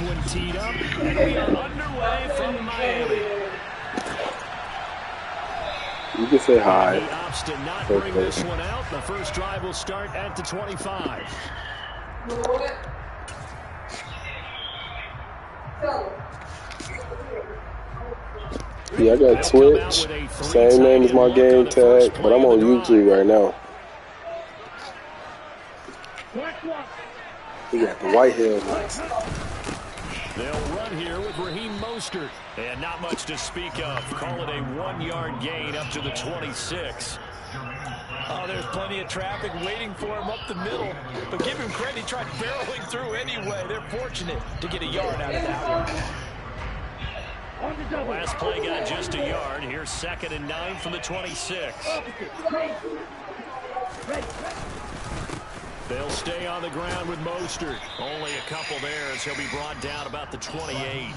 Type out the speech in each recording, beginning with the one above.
one teed up, and we are underway from Miami. You can say hi. He opts to not bring this one out. The first drive will start at the 25. Yeah, I got Twitch. Same name as my game tag, but I'm on YouTube right now. We got the white helmets. They'll run here with Raheem Mostert. And not much to speak of. Call it a 1-yard gain up to the 26. Oh, there's plenty of traffic waiting for him up the middle. But give him credit, he tried barreling through anyway. They're fortunate to get a yard out of that one. The last play got just a yard. Here's 2nd and 9 from the 26. They'll stay on the ground with Mostert. Only a couple there as he'll be brought down about the 28.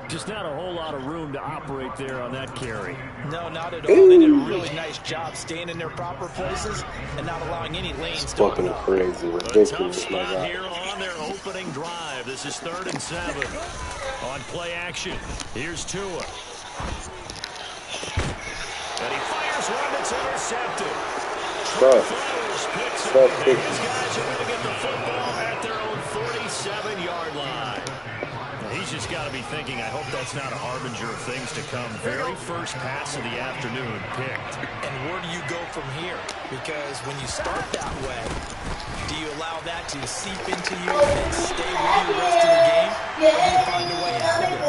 Just not a whole lot of room to operate there on that carry. No, not at all. They did a really nice job staying in their proper places and not allowing any lanes to fucking crazy, ridiculous, my God. Here on their opening drive. This is 3rd and 7. On play action, here's Tua. And he fires one that's intercepted. His guys are going to get the football at their own 47-yard line. He's just got to be thinking, I hope that's not a harbinger of things to come. Very first pass of the afternoon picked. And where do you go from here? Because when you start that way, do you allow that to seep into you and stay with you the rest of the game? Or do you find a way out of it?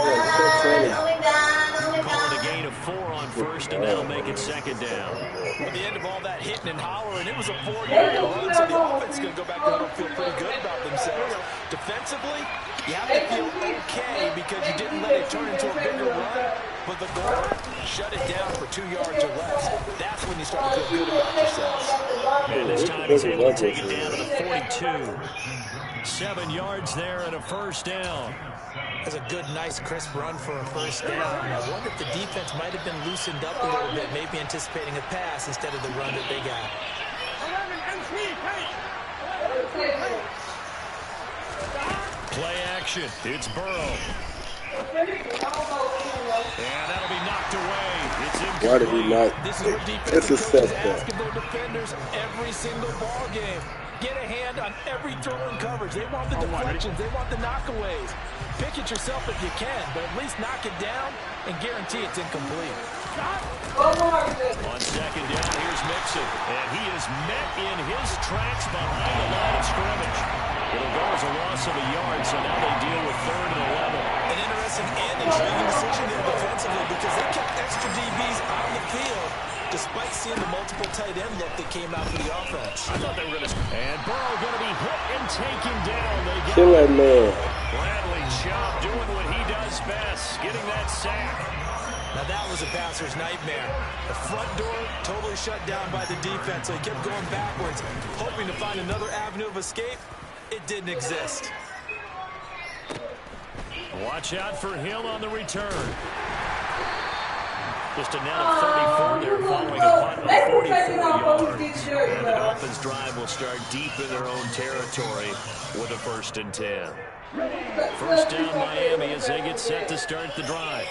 Call it a gain of 4 on first, and that'll make it 2nd down. At the end of all that hitting and hollering, it was a 4-yard run, so the offense is going to go back home and feel pretty good about themselves. Defensively, you have to feel okay because you didn't let it turn into a bigger run, but the goal, shut it down for 2 yards or less. That's when you start to feel good about yourselves. And this time he's able to take it down to the 42. 7 yards there and a first down. That's a good, nice, crisp run for a first down. I wonder if the defense might have been loosened up a little bit, maybe anticipating a pass instead of the run that they got. Play action. It's Burrow. And that'll be knocked away. It's incomplete. Why did he not? This is what defensive coaches ask of their defenders every single ball game. Get a hand on every throw and coverage. They want the deflections. They want the knockaways. Pick it yourself if you can, but at least knock it down and guarantee it's incomplete. On 2nd down, here's Mixon. And he is met in his tracks behind the line of scrimmage. It'll go as a loss of a yard, so now they deal with 3rd and 11. An interesting and intriguing decision there defensively because they kept extra DBs on the field despite seeing the multiple tight end look that came out for the offense. I thought they were going to... And Burrow going to be hit and taken down. They get Kill that man. Bradley Chubb doing what he does best, getting that sack. Now that was a passer's nightmare. The front door totally shut down by the defense, so he kept going backwards, hoping to find another avenue of escape. It didn't exist. Watch out for Hill on the return. Just a net of 34 there following a punt of 44 yards. And the Dolphins drive will start deep in their own territory with a 1st and 10. First down Miami as they get set to start the drive.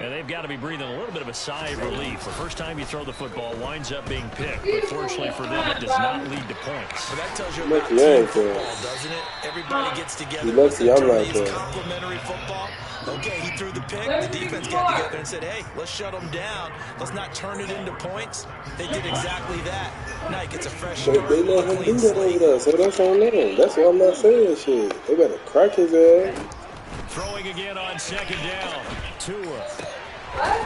And they've got to be breathing a little bit of a sigh of relief. The first time you throw the football winds up being picked. But fortunately for them, it does not lead to points. So that tells you about team football, doesn't it? Everybody gets together. Complementary football. Okay, he threw the pick. The defense got together and said, hey, let's shut them down. Let's not turn it into points. They did exactly that. Now he gets a fresh start. They let him do that over there, so that's on them. That's why I'm not saying shit. They better crack his ass. Throwing again on 2nd down. Tua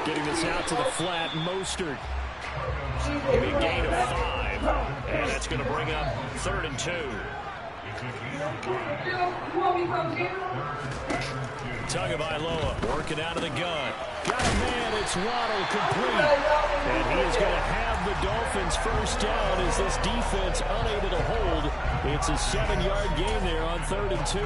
getting this out to the flat. Mostert. A big gain of 5. And that's going to bring up 3rd and 2. Tagovailoa working out of the gun. Got a man. It's Waddle complete. And he is going to have the Dolphins first down as this defense unable to hold. It's a 7-yard gain there on 3rd and 2.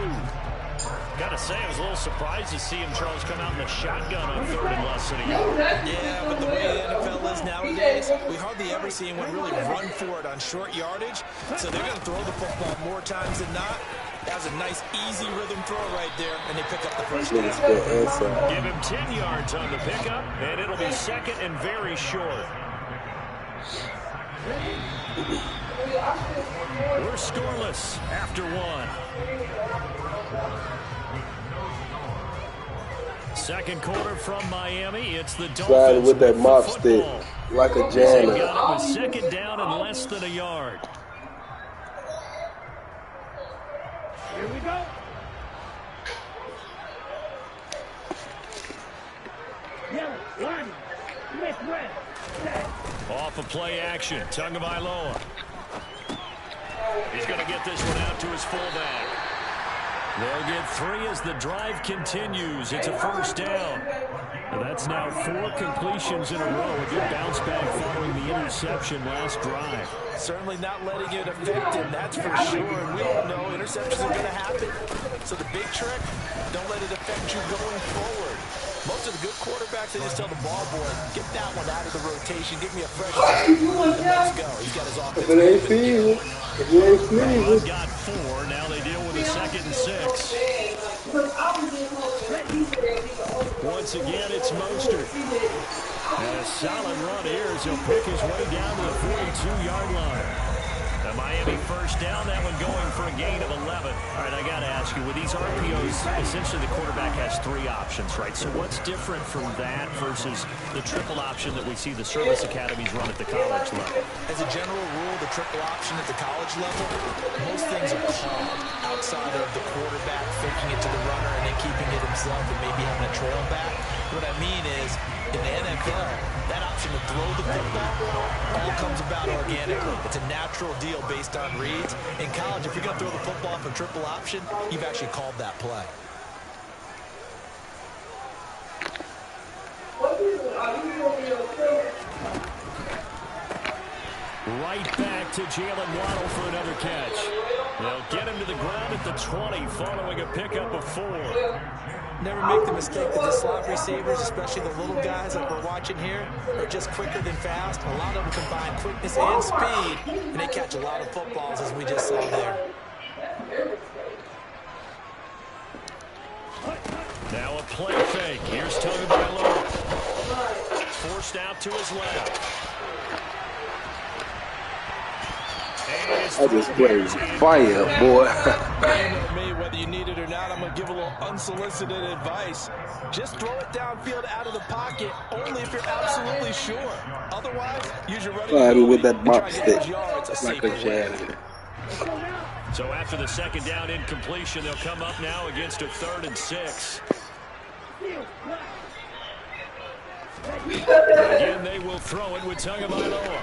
Gotta say, I was a little surprised to see him, Charles, come out in a shotgun on 3rd and less than a yard. Yeah, but the way the NFL is nowadays, we hardly ever see anyone really run for it on short yardage. So they're going to throw the football more times than not. That was a nice, easy rhythm throw right there, and they pick up the first down. Give him 10 yards on the pickup, and it'll be second and very short. We're scoreless after one. Second quarter from Miami. It's the Dolphins sliding with that mop stick like a They janitor. got it with second down and less than a yard. Here we go. Yellow, line, Smith, red, set. Off of play action, Tagovailoa. He's going to get this one out to his fullback. They'll get 3 as the drive continues. It's a first down. That's now 4 completions in a row. A good bounce back following the interception last drive. Certainly not letting it affect him, that's for sure. And we all know interceptions are going to happen. So the big trick, don't let it affect you going forward. Most of the good quarterbacks, they just tell the ball boy, get that one out of the rotation, give me a fresh start, and let's go. He's got his offense. They've got 4. Now they deal with a 2nd and 6. Once again, it's Mostert. And a solid run here as he'll pick his way down to the 42-yard line. The Miami first down, that one going for a gain of 11. All right, I got to ask you, with these RPOs, essentially the quarterback has 3 options, right? So what's different from that versus the triple option that we see the service academies run at the college level? As a general rule, the triple option at the college level, most things are called outside of the quarterback faking it to the runner and then keeping it himself and maybe having a trail back. What I mean is, in the NFL, that option to throw the football all comes about organically. It's a natural deal based on reads. In college, if you're going to throw the football for triple option, you've actually called that play. Right back to Jalen Waddle for another catch. They'll get him to the ground at the 20 following a pickup of 4. Never make the mistake that the slot receivers, especially the little guys like we're watching here, are just quicker than fast. A lot of them combine quickness and speed, and they catch a lot of footballs, as we just saw there. Now a play fake. Here's Tagovailoa. Forced out to his left. I just played fire, boy. You know me, whether you need it or not, I'm going to give a little unsolicited advice. Just throw it downfield out of the pocket, only if you're absolutely sure. Otherwise, use your running ability with that and try mop to get those stick yards like a janitor. So after the second down incompletion, they'll come up now against a 3rd and 6. Again, they will throw it with Tagovailoa.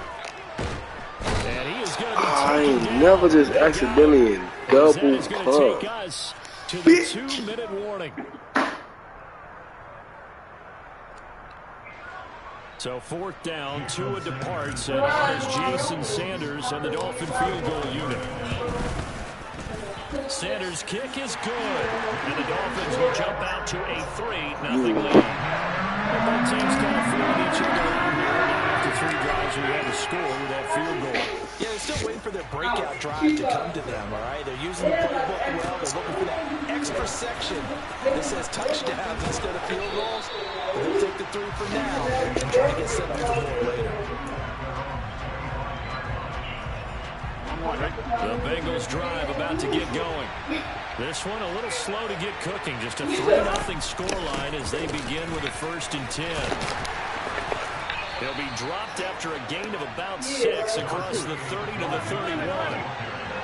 And he is going to be I ain't never just accidentally in double going to take cup. us to the 2-minute warning. So 4th down, Tua departs, and on is Jason Sanders and the Dolphin field goal unit. Sanders' kick is good, and the Dolphins will jump out to a 3-0 lead. Both teams kind of feeling each other out here. Now after 3 drives, we have a score with that field goal. Yeah, they're still waiting for their breakout drive to come to them, all right? They're using the playbook well. They're looking for that extra section that says touchdowns instead of field goals. But they'll take the 3 for now and try to get set up for more later. The Bengals drive about to get going. This one a little slow to get cooking. Just a 3-0 scoreline as they begin with a 1st and 10. They'll be dropped after a gain of about 6 across the 30 to the 31.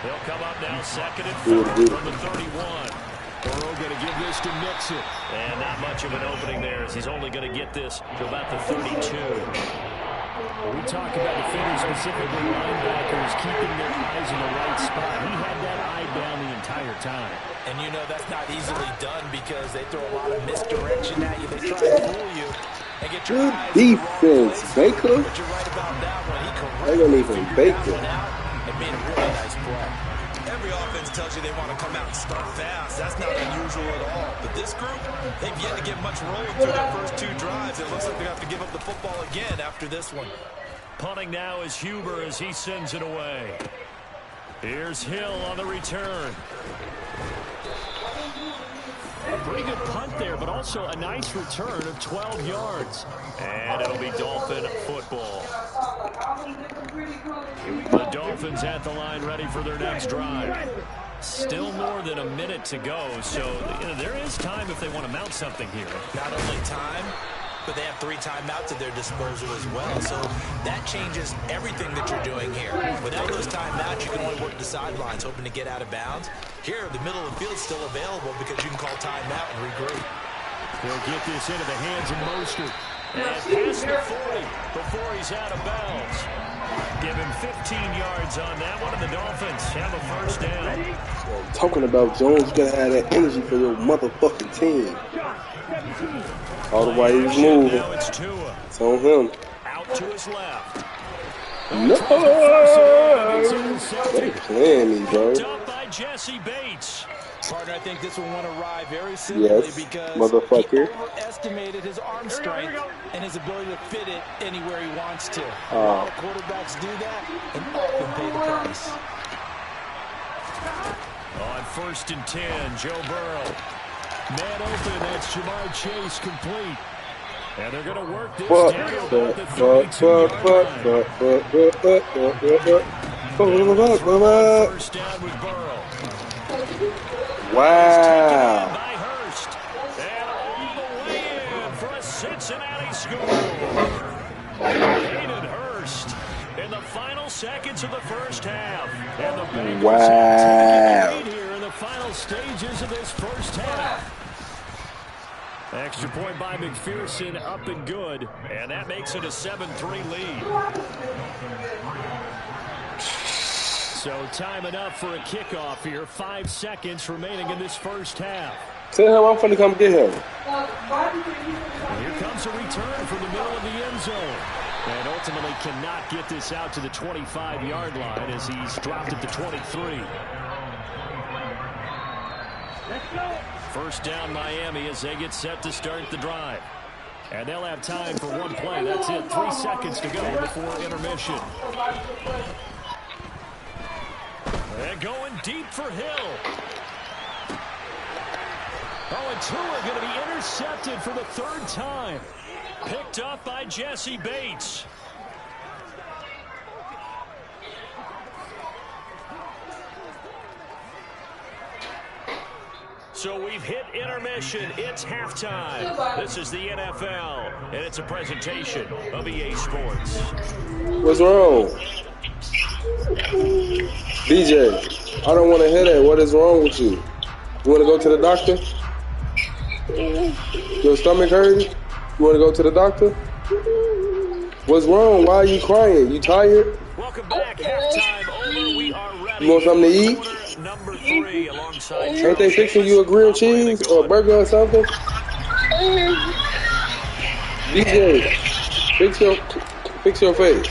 They'll come up now 2nd and 4 from the 31. Burrow going to give this to Mixon. And not much of an opening there as he's only going to get this to about the 32. We talk about defenders, specifically linebackers, keeping their eyes in the right spot. He had that eye down the entire time. And you know that's not easily done because they throw a lot of misdirection at you. They try to fool you and get your eyes in the wrong defense, place. Baker. But you're right about that one. He They don't even figured Baker. that one out and made a really nice play. Every offense tells you they want to come out and start fast. That's not unusual at all. But this group, they've yet to get much rolling through their first 2 drives. It looks like they're going to have to give up the football again after this one. Punting now is Huber as he sends it away. Here's Hill on the return. A pretty good punt there, but also a nice return of 12 yards. And it'll be Dolphin football. The Dolphins at the line ready for their next drive. Still more than a minute to go, so there is time if they want to mount something here. Not only time, but they have 3 timeouts at their disposal as well. So that changes everything that you're doing here. Without those timeouts, you can only work the sidelines, hoping to get out of bounds. Here, the middle of the field is still available because you can call timeout and regroup. They'll get this into the hands of Mostert. And past the 40 before he's out of bounds. Give him 15 yards on that one, and the Dolphins have a first down. Talking about Jones, you gotta have that energy for your motherfucking team. All the way he's moving. Now it's Tua. It's on him. Out to his left. No! They playing me, bro. Up by Jesse Bates. Partner, I think this will want to ride very simply because motherfucker. he overestimated his arm strength and his ability to fit it anywhere he wants to. A lot of quarterbacks do that and often pay the price. On 1st and 10, Joe Burrow. Man open, that's Jamar Chase complete. And they're going to work this down to about the 32-yard line. First down with Burrow. Wow. By Hurst. And all the way in for a Cincinnati score. Hayden Hurst in the final seconds of the first half. And the Bengals have taken the lead here in the final stages of this first half. Extra point by McPherson, up and good. And that makes it a 7-3 lead. So time enough for a kickoff here. 5 seconds remaining in this first half. Tell him I'm finna come get him. Here comes a return from the middle of the end zone. And ultimately cannot get this out to the 25-yard line as he's dropped at the 23. Let's go. First down Miami as they get set to start the drive. And they'll have time for one play. That's it. 3 seconds to go before intermission. They're going deep for Hill. Oh, and Tua going to be intercepted for the 3rd time. Picked up by Jesse Bates. So we've hit intermission. It's halftime. This is the NFL, and it's a presentation of EA Sports. What's wrong? DJ, I don't want to hear that. What is wrong with you? You want to go to the doctor? Your stomach hurting? You want to go to the doctor? What's wrong? Why are you crying? You tired? Welcome back. Halftime over. We are ready. You want something to eat? Number 3 alongside. Ain't they fixing you a grilled cheese or a burger or something? DJ, fix your face.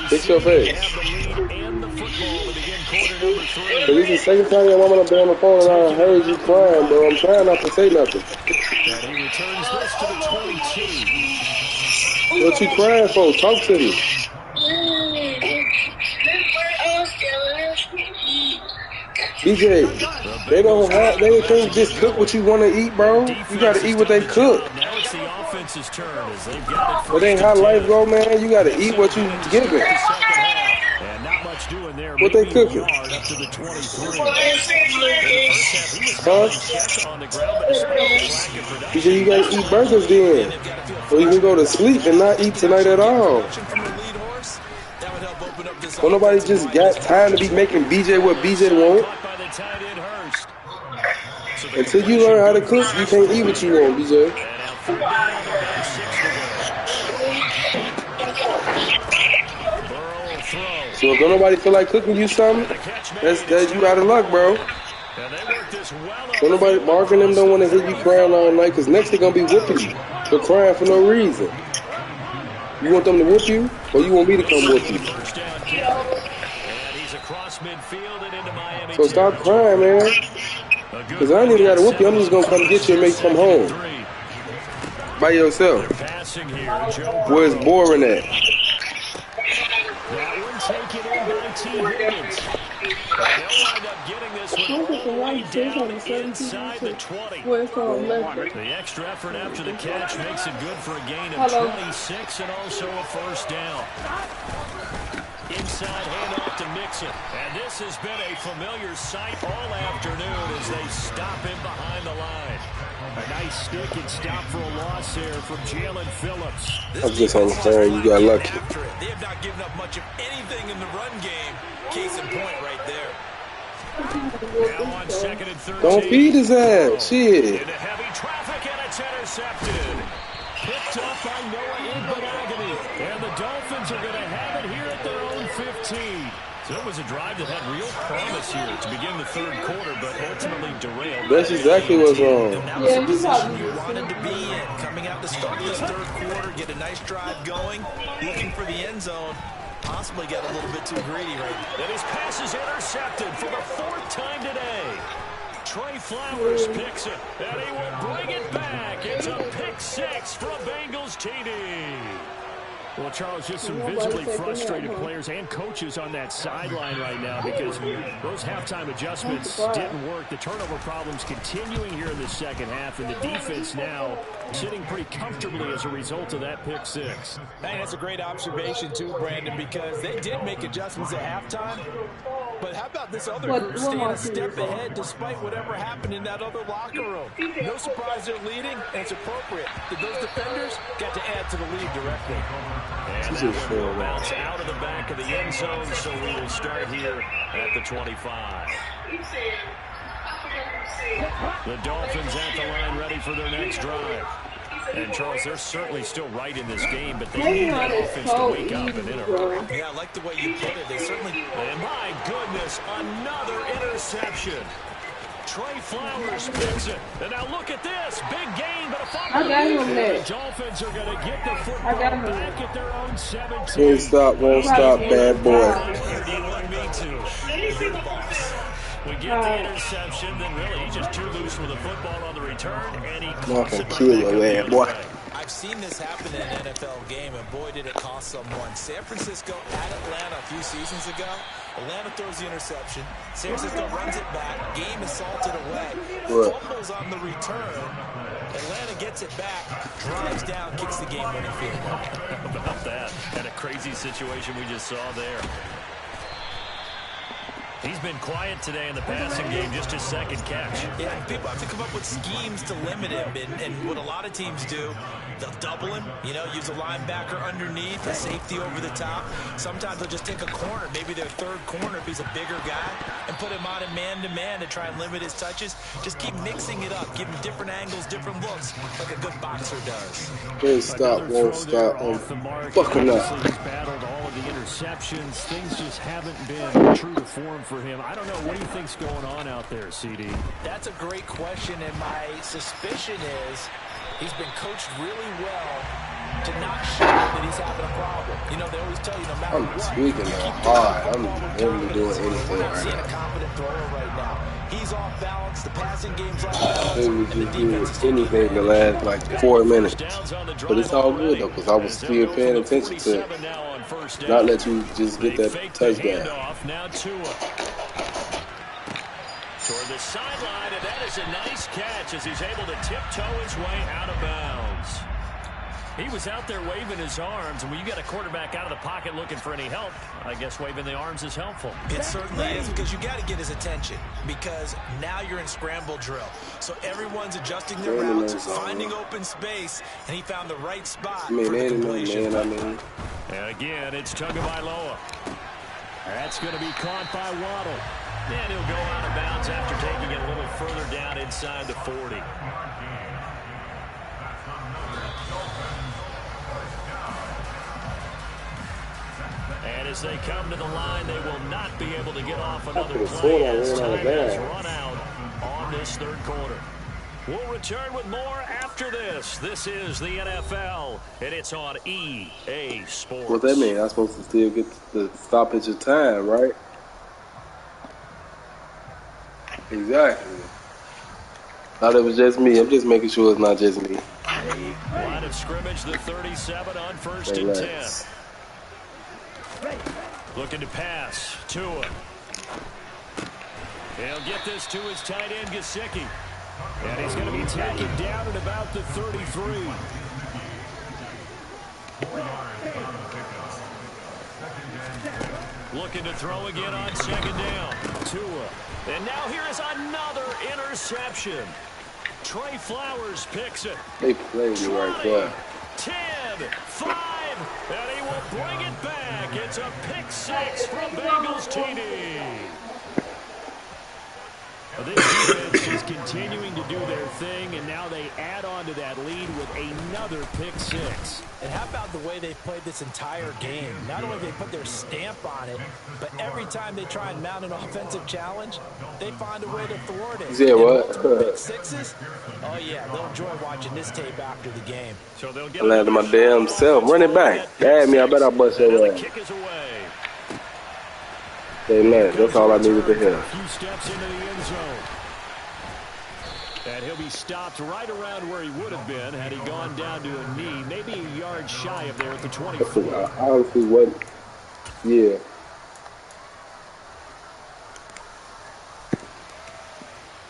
Fix your face. So this is the second time your mama done been on the phone and I heard you crying, bro. I'm trying not to say nothing. And he returns this to the 22. What you crying for? Talk to me. DJ, they can't just cook what you want to eat, bro. You gotta eat what they cook. Now it's the offense's turn as they've got it. It ain't how life go, man. You gotta eat what you give it. And not much doing there. What they cooking? Up to the 23. Huh? Because you gotta eat burgers then. Or you can go to sleep and not eat tonight at all. Well, nobody just got time to be making BJ what BJ want. Until you learn how to cook, you can't eat what you want, BJ. So if don't nobody feel like cooking you something, that's you out of luck, bro. Don't nobody barking them don't want to hear you crying all night, because next they're going to be whooping you for crying for no reason. You want them to whoop you, or you want me to come whoop you? So stop crying, man. Because I ain't even got to whoop you. I'm just going to come get you and make you come home. By yourself. Where's boring at? by T. Higgins. They'll wind up getting this one all the way down inside the 20. The extra effort after the catch makes it good for a gain of 26 and also a first down. Inside handoff to Mixon. And this has been a familiar sight all afternoon as they stop him behind the line. A nice stick and stop for a loss there from Jalen Phillips. I'm just on the phone. You got lucky. They have not given up much of anything in the run game. Case in point right there. Now on 2nd and 13. Don't feed his ass. Shit. Into heavy traffic and it's intercepted. Picked up by Noah Igbenogany. And the Dolphins are going to have it here at their own 15. So it was a drive that had real promise here to begin the third quarter, but ultimately derailed. That's exactly what's wrong. And that was the position you wanted to be in. Coming out to start this third quarter, get a nice drive going, looking for the end zone. Possibly get a little bit too greedy right there. And his pass is intercepted for the 4th time today. Trey Flowers picks it, and he will bring it back. It's a pick 6 from Bengals TD. Well, Charles, just some visibly frustrated players and coaches on that sideline right now because those halftime adjustments didn't work. The turnover problems continuing here in the second half, and the defense now sitting pretty comfortably as a result of that pick 6. Hey, that's a great observation, too, Brandon, because they did make adjustments at halftime. But how about this other group staying a step ahead despite whatever happened in that other locker room? No surprise they're leading, and it's appropriate that those defenders got to add to the lead directly. And that one will bounce out of the back of the end zone, so we will start here at the 25. The Dolphins at the line ready for their next drive. And, Charles, they're certainly still right in this game, but they need that offense to wake up and in a hurry. Yeah, I like the way you put it. They certainly... And, my goodness, another interception. Trey Flowers picks it. And now look at this. Big gain, but a fumble. I got him there. The Dolphins are going to get the football back at their own 17. Won't stop, bad boy. Do you want me to? You're the boss. We get the interception, then really he's just too loose with the football on the return, and he clocks it kill your ass, boy. I've seen this happen in an NFL game, and boy, did it cost someone. San Francisco at Atlanta a few seasons ago. Atlanta throws the interception. San Francisco runs it back. Game is salted away. Fumbles on the return. Atlanta gets it back, drives down, kicks the game-winning field goal. How about that? And a crazy situation we just saw there. He's been quiet today in the passing game, just his second catch. Yeah, people have to come up with schemes to limit him, and what a lot of teams do, they'll double him, you know, use a linebacker underneath, a safety over the top. Sometimes they'll just take a corner, maybe their third corner if he's a bigger guy, and put him on a man-to-man to try and limit his touches. Just keep mixing it up, give him different angles, different looks, like a good boxer does. Won't stop. Fucking up. He's battled all of the interceptions. Things just haven't been true to form for him. I don't know. What do you think's going on out there, CD? That's a great question, and my suspicion is he's been coached really well to not show that he's having a problem. You know, they always tell you no matter I'm what. tweaking hard. I'm never doing anything We're not right seeing now. a confident thrower right now. He's off balance. The passing game's off balance. They would just do anything the last like 4 minutes. But it's all good though, because I was still paying attention to it. Not let you just get that touchdown. Now Tua. Toward the sideline, and that is a nice catch as he's able to tiptoe his way out of bounds. He was out there waving his arms, and when you get a quarterback out of the pocket looking for any help, I guess waving the arms is helpful. It certainly is, because you got to get his attention, because now you're in scramble drill. So everyone's adjusting their routes, finding open space, and he found the right spot for the completion. And again, it's Tagovailoa. That's going to be caught by Waddle. And he'll go out of bounds after taking it a little further down inside the 40. And as they come to the line, they will not be able to get off another play as time has run out on this third quarter. We'll return with more after this. This is the NFL, and it's on EA Sports. What that mean? I'm supposed to still get the stoppage of time, right? Exactly. Thought it was just me. I'm just making sure it's not just me. Line of scrimmage, the 37 on 1st and 10. Looking to pass. Tua. He'll get this to his tight end, Gesicki. And he's going to be taken down at about the 33. Looking to throw again on second down. Tua. And now here is another interception. Trey Flowers picks it. They played you right there. 10, 5, and he will bring it back. It's a pick six from Bengals TD. This defense just continuing to do their thing, and now they add on to that lead with another pick six. And how about the way they played this entire game? Not only they put their stamp on it, but every time they try and mount an offensive challenge, they find a way to thwart it. Yeah, what? Pick sixes? Oh, yeah, they'll enjoy watching this tape after the game. So they'll get I landed my damn self. Run it back. Add me. I bet I bust your ass. Kick is away. Say less. That's all I needed to hear. A few steps into the end zone. And he'll be stopped right around where he would have been had he gone down to a knee, maybe a yard shy of there at the 24. I honestly wasn't. Yeah.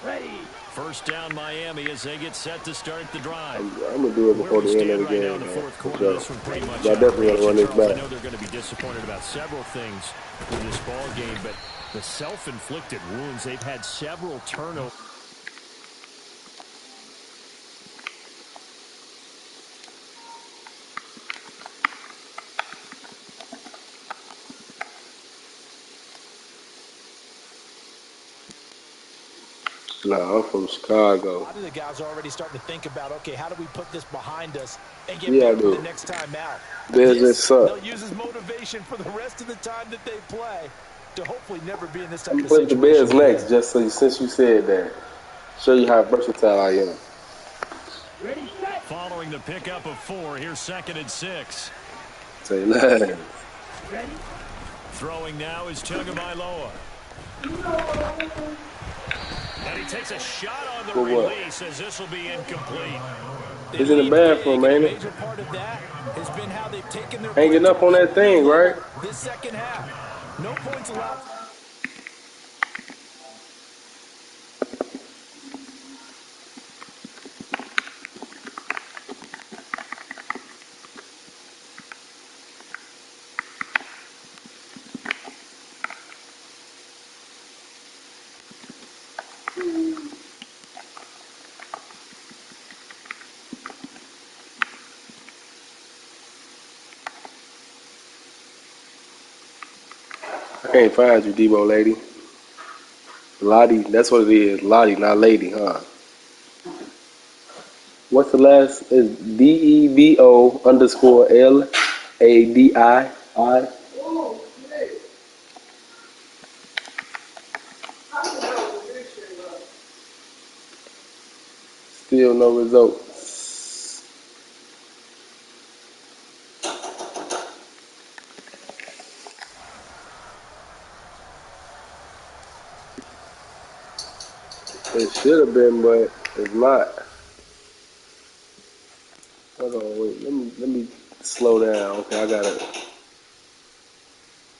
Ready. First down Miami as they get set to start the drive. I'm going to do it before the end of the right now game. in the fourth Man. quarter, this one pretty much I definitely want to run this I back. know they're going to be disappointed about several things in this ball game, but the self-inflicted wounds, they've had several turnovers. Nah, I'm from Chicago. A lot of the guys are already starting to think about, okay, how do we put this behind us and get Yeah, better the next time out? Bears just suck. They'll use as motivation for the rest of the time that they play to hopefully never be in this type I'm of putting the situation. Bears next, just so since you said that. Show you how versatile I am. Ready, set. Following the pickup of 4, here's 2nd and 6. Say less. Ready. Throwing now is Tagovailoa. And he takes a shot on the For what? release as this will be incomplete. He's in the bathroom, ain't A it? major part of that has been how they've taken their Hanging up on that thing, right? this second half. No points allowed. I can't find you, Debo lady. Lottie, that's what it is. Lottie, not lady, huh? What's the last? Is DEBO_LADII? Still no results. It should have been, but it's not. Hold on, wait. Let me slow down. Okay, I got it.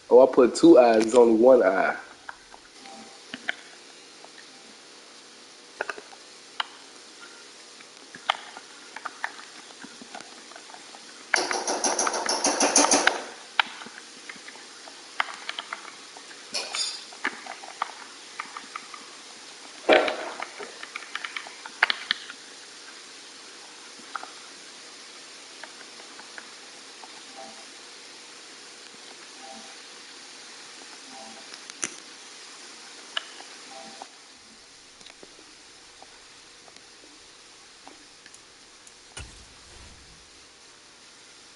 Oh, I put 2 eyes. It's only 1 eye.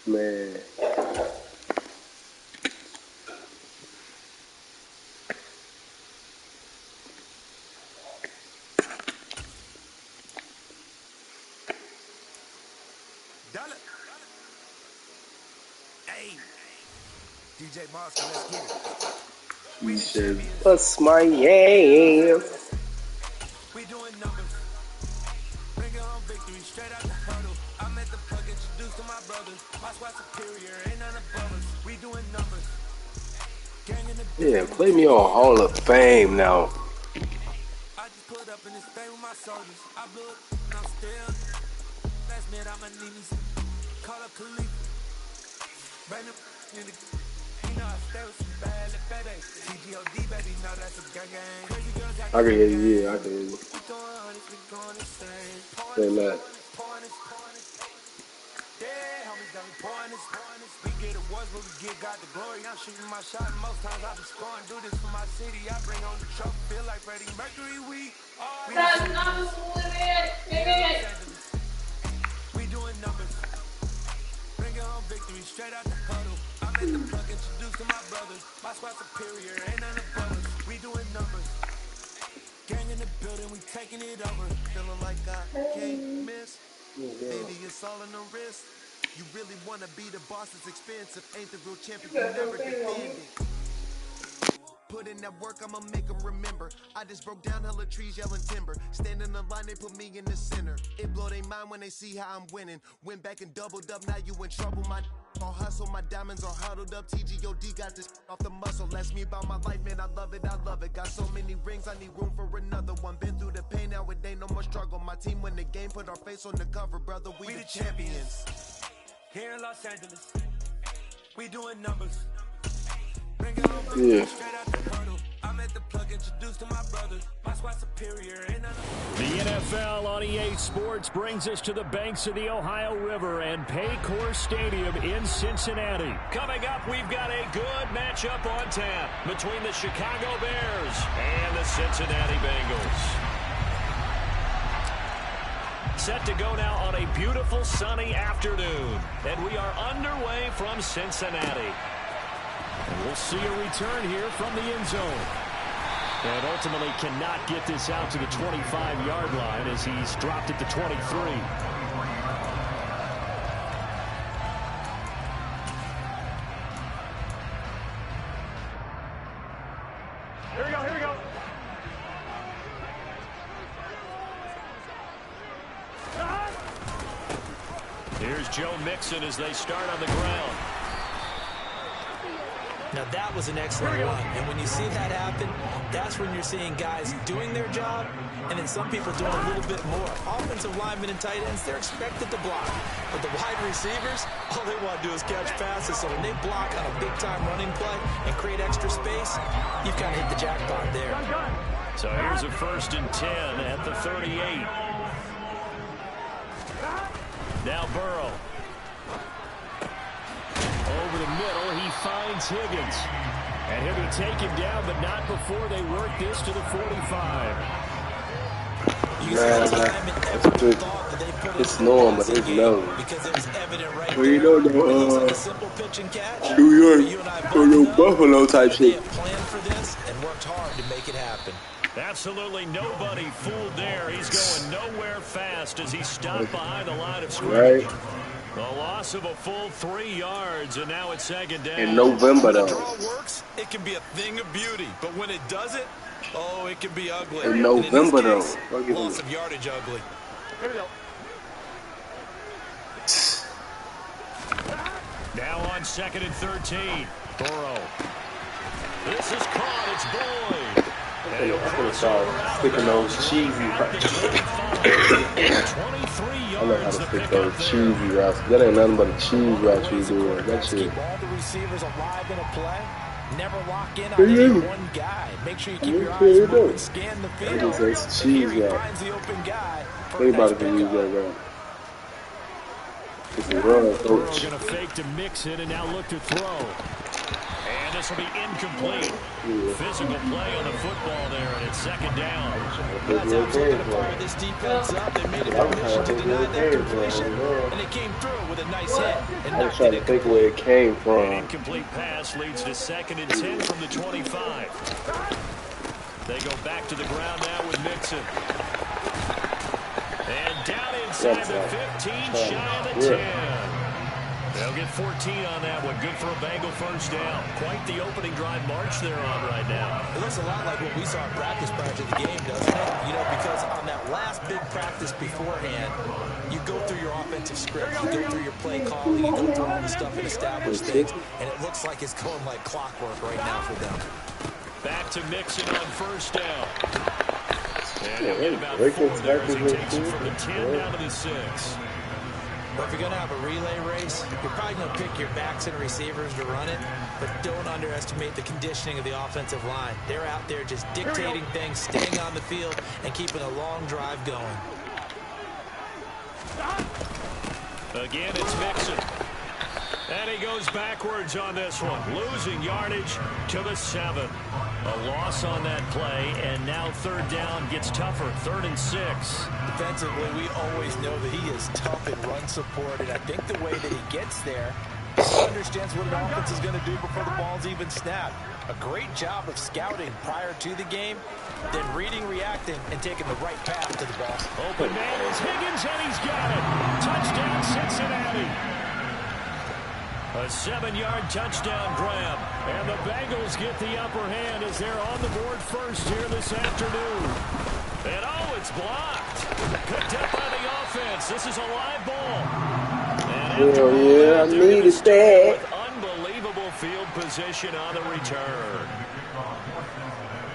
Man. Hey, DJ Monster, let's get it. You said, bust my ass. We doing numbers. Bring it home victory, straight out the hurdle. I'm at the plug, introduced to my brothers. My squad superior, ain't none above us. We doing numbers. Yeah, play me on Hall of Fame now. I just put up in this thing with my soldiers. I blew it and I'm still. Last minute I'm a knees. Call up Khalifa. Random in the. You know I stay with some bad little baby. TGOD baby, know that's a gang gang. Crazy girls out I can there. hear you. Yeah, I can hear you. We going honest, we going insane. Say that. Pouring this. Yeah, homies got me pouring this. We get awards, but we give God the glory. I'm shooting my shot, and most times I be scoring. Do this for my city. I bring home the trophy. Feel like Freddie Mercury. We doing numbers. Bring home victory straight out the huddle. I'm at the plug, introduced to my brothers. My squad superior, ain't none above us. We doing numbers. Gang in the building, we taking it over. Feeling like I can't miss. Baby, it's all in the wrist. You really wanna be the boss, it's expensive. Ain't the real champion, you never defend it. Put in that work, I'ma make them remember. I just broke down hella trees, yelling timber. Stand in the line, they put me in the center. It blow their mind when they see how I'm winning. Went back and doubled up, now you in trouble. My all hustle, my diamonds are huddled up. TGOD got this off the muscle. Ask me about my life, man, I love it, I love it. Got so many rings, I need room for another one. Been through the pain, now it ain't no more struggle. My team win the game, put our face on the cover, brother. We the champions. Here in Los Angeles, we doing numbers. Bring it home, Yeah. straight out the huddle. I'm at the plug, introduced to my brothers. My squad superior, ain't none of. The NFL on EA Sports brings us to the banks of the Ohio River and Paycor Stadium in Cincinnati. Coming up, we've got a good matchup on tap between the Chicago Bears and the Cincinnati Bengals. Set to go now on a beautiful sunny afternoon, and we are underway from Cincinnati. And we'll see a return here from the end zone. And ultimately cannot get this out to the 25-yard line as he's dropped at the 23. Here we go, here we go. Here's Joe Mixon as they start on the ground. Now that was an excellent run, and when you see that happen, that's when you're seeing guys doing their job, and then some people doing a little bit more. Offensive linemen and tight ends, they're expected to block. But the wide receivers, all they want to do is catch passes, so when they block on a big-time running play and create extra space, you've kind of hit the jackpot there. So here's a 1st and 10 at the 38. Now Burrow. Over the middle, he finds Higgins. And he'll be taken down, but not before they work this to the 45. It's snowing, but it's low. Well, you don't know, New York or no Buffalo type shit. Planned for this and worked hard to make it happen. Absolutely nobody fooled there. He's going nowhere fast as he stopped behind the line of scrimmage. Right. A loss of a full 3 yards, and now it's 2nd down. In November, When the though. draw works, it can be a thing of beauty. But when it doesn't, oh, it can be ugly. In And November, in this though. case, loss of yardage ugly. Here we go. Now on 2nd and 13. Burrow. This is caught. It's Boyd. I could have started sticking those cheesy I know how to stick those cheesy routes. That ain't nothing but a cheese route you do. That shit. Keep all the receivers alive in a play. Never lock in on any one guy. Make sure you keep your eyes moving, scan the field. It's cheese Here he route. finds the open guy. Anybody can use that route. It's a run, Burrow coach. going to fake to Mixon and now look to throw. And this will be incomplete. Physical play on the football there, and it's 2nd down. That's absolutely going to fire this defense up. They made it their mission to deny that completion, and they came through with a nice hit and I was knocked trying it to in. think where it came An from. incomplete pass leads to 2nd and 10 from the 25. They go back to the ground now with Mixon. And down inside the 15, shy of the 10. They'll get 14 on that one. Good for a Bengal first down. Quite the opening drive march they're on right now. It looks a lot like what we saw in practice prior to the game, doesn't it? You know, because on that last big practice beforehand, you go through your offensive script, you go through your play calling, you go through all the stuff and establish things, and it looks like it's going like clockwork right now for them. Back to Mixon on first down. And he'll get about 4 there as he takes it from the 10 down to the 6. But if you're going to have a relay race, you're probably going to pick your backs and receivers to run it, but don't underestimate the conditioning of the offensive line. They're out there just dictating things, staying on the field, and keeping a long drive going. Again, it's Mixon. And he goes backwards on this one, losing yardage to the 7. A loss on that play, and now third down gets tougher, 3rd and 6. Defensively, we always know that he is tough in run support, and I think the way that he gets there, he understands what an offense is going to do before the ball's even snapped. A great job of scouting prior to the game, then reading, reacting, and taking the right path to the ball. Open man is Higgins, and he's got it. Touchdown, Cincinnati. A 7-yard touchdown grab. And the Bengals get the upper hand as they're on the board first here this afternoon. And oh, it's blocked. Picked up by the offense. This is a live ball. Hell yeah, I needed that. With unbelievable field position on the return.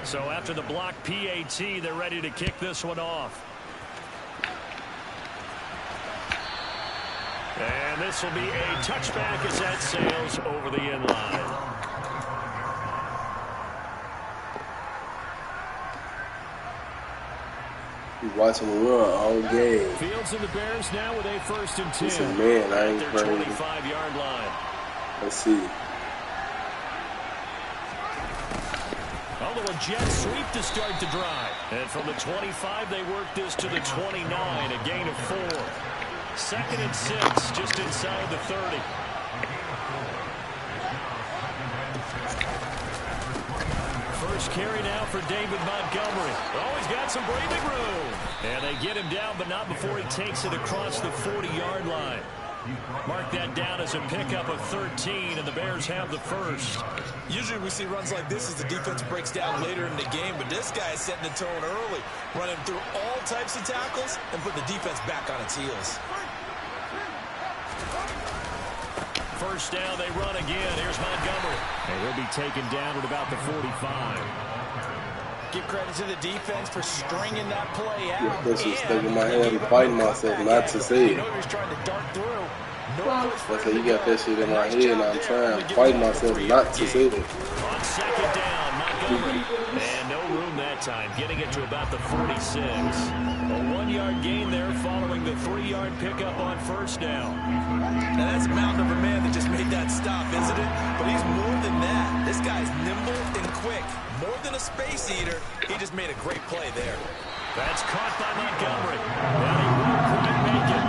So after the block PAT, they're ready to kick this one off. And this will be a touchback as that sails over the end line. You watching him run all game. Fields and the Bears now with a 1st and 10. Listen, man, I ain't at their 25-yard line. Let's see. Although a jet sweep to start the drive. And from the 25, they work this to the 29, a gain of 4. 2nd and 6, just inside the 30. First carry now for David Montgomery. Oh, he's got some breathing room. And they get him down, but not before he takes it across the 40-yard line. Mark that down as a pickup of 13, and the Bears have the first. Usually we see runs like this as the defense breaks down later in the game, but this guy is setting the tone early, running through all types of tackles and put the defense back on its heels. First down, they run again. Here's Montgomery. And he'll be taken down at about the 45. Give credit to the defense for stringing that play out. Yeah, that's just stuck in my head and fighting myself not to say it. He was trying to dart through. That's how you got that shit in my head, and I'm trying to fight myself not to say it. On second down, Montgomery. And no room that time, getting it to about the 46. A 1-yard gain there following the 3-yard pickup on first down. Now that's a mountain of a man that just made that stop, isn't it? But he's more than that. This guy's nimble and quick. More than a space eater, he just made a great play there. That's caught by Montgomery. Well, he won't quite make it.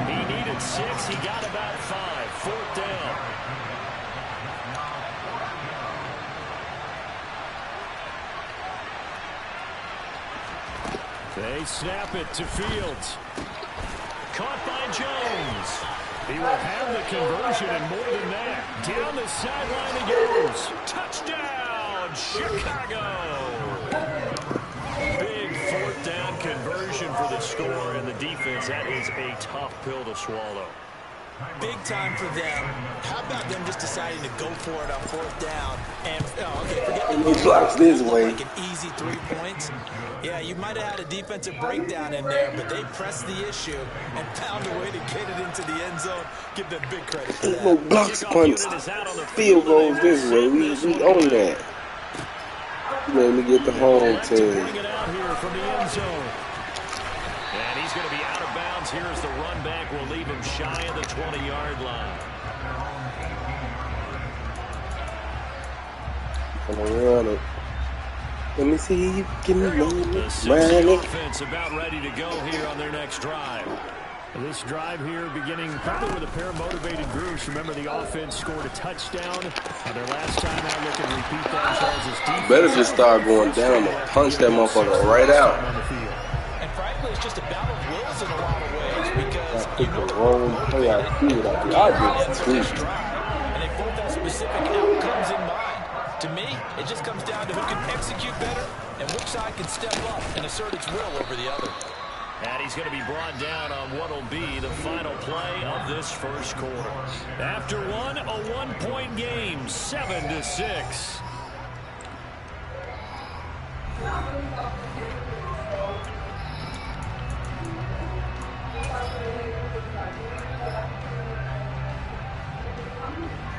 He needed 6. He got about 5. 4th down. They snap it to Fields. Caught by Jones. He will have the conversion and more than that. Down the sideline he goes. Touchdown, Chicago. Big 4th down conversion for the score, and the defense, that is a tough pill to swallow. Big time for them. How about them just deciding to go for it on 4th down? And, forget he blocks this way. Like an easy 3 points. Yeah, you might have had a defensive breakdown in there, but they pressed the issue and found a way to get it into the end zone. Give them big credit for that. No blocks, punts, field goals this way. We own that. Let me get the home team. Bring it out here from the end zone. And he's going to be out of bounds. Here's the run back. Will leave him shy of the 20-yard line. I'm going to run it. Let me see if you can run The it. Cincy offense about ready to go here on their next drive. This drive here beginning probably with a pair of motivated groups. Remember, the offense scored a touchdown. Their last time out looking to repeat that as well as his defense. Better just start going down and punch that motherfucker right out. And frankly, it's just a battle of wills in a lot of ways because you know wrong play I see what I do. I just tweet. And they both have specific outcomes in mind. To me, it just comes down to who can execute better and which side can step up and assert its will over the other. And he's going to be brought down on what will be the final play of this first quarter. After one, a 1-point game, 7-6.